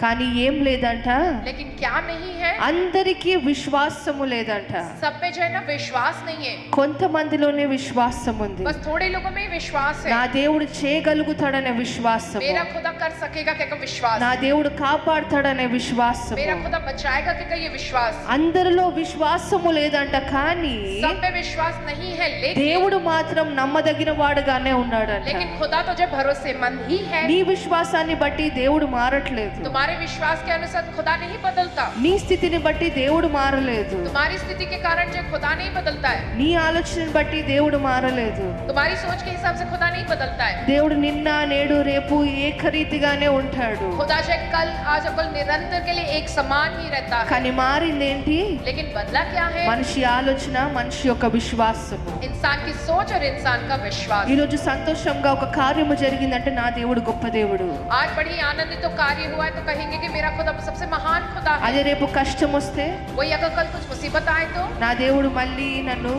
కానీ ఏం లేదంట, लेकिन क्या नहीं है, అందరికీ విశ్వాసము లేదంట. सब में जो है ना विश्वास नहीं है, కొంతమందిలోనే విశ్వాసం ఉంది. बस थोड़े लोगों में ही विश्वास నా है। దేవుడు చేయగలుగుతాడనే విశ్వాసము, मेरा खुदा कर सकेगा क्या विश्वास, నా దేవుడు కాపాడతాడనే విశ్వాసము. मेरा खुदा बचाएगा क्या ये विश्वास। అందరిలో విశ్వాసము లేదంట, కానీ सब में विश्वास नहीं है, దేవుడు మాత్రం నమ్మదగిన వాడుగానే ఉన్నాడంట. लेकिन खुदा तो जो भरोसेमंद ही है। నీ విశ్వాసాన్ని బట్టి దేవుడు మారట్లేదు, तुम्हारे विश्वास के अनुसार खुदा नहीं बदलता, నీ స్థితిని బట్టి దేవుడు మారలేదు, तुम्हारी स्थिति के कारण जो खुदा नहीं बदलता है, నీ ఆలోచనని బట్టి దేవుడు మారలేదు. तुम्हारी सोच के हिसाब से खुदा नहीं बदलता है। దేవుడు నిన్న నేడు రేపు ఏకరీతిగానే ఉంటాడు, खुदा जो कल आज और कल निरंतर के लिए एक समान ही रहता है। కానీ మారిందేంటి? लेकिन बदला क्या है? మనిషి ఆలోచన, మనిషి యొక్క విశ్వాసము. इंसान की सोच और इंसान का विश्वास। ఈ రోజు సంతోషంగా ఒక కార్యము జరిగిందంటే నా దేవుడు గొప్ప దేవుడు. आज बड़ी आनंदित तो कार्य हुआ है तो कहेंगे कि मेरा खुदा सबसे महान खुदा है। అదే రేపు కష్టం వస్తే वही अगर कल कुछ मुसीबत आए तो నా దేవుడు మళ్ళీ నన్ను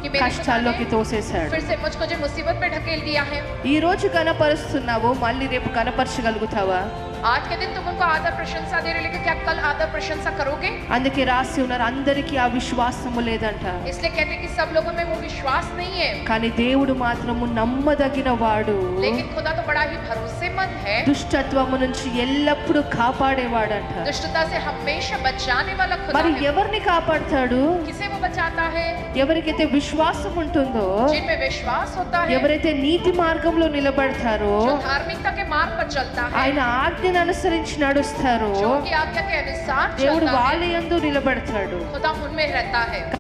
कि मेरे खुदा కష్టాల్లోకి ने తోసేశాడు. फिर से मुझको जो मुसीबत में ढकेल दिया है। ఈ రోజు కనపరుస్తున్నావు, మళ్ళీ రేపు కనపరచగలుగుతావా? आज के दिन तुम उनको आदर प्रशंसा दे रहे, लेकिन क्या कल आदर प्रशंसा करोगे? అందుకే రాసి ఉన్నారు, అందరికీ ఆ విశ్వాసము లేదంట, इसलिए कहते हैं कि सब लोगों में वो विश्वास नहीं है, కానీ దేవుడు మాత్రము నమ్మదగిన వాడు, लेकिन खुदा तो बड़ा ही भरोसेमंद है, దుష్టత్వము నుంచి ఎల్లప్పుడూ కాపాడేవాడంట. दुष्टता से हमेशा बचाने वाला खुदा మరి है। ఎవరిని కాపాడతాడు? किसे वो बचाता है? ఎవరికైతే విశ్వాసం ఉంటుందో, जिनमें विश्वास होता है, ఎవరైతే నీతి మార్గంలో నిలబడతారో, जो धार्मिकता के मार्ग पर चलता है, ఆయన ఆజ్ఞను అనుసరించి నడుస్తారో, जो उनकी आज्ञा के अनुसार దేవుడు चलता है, వాళ్ళ యందు నిలబడతాడు. खुदा उनमें रहता है।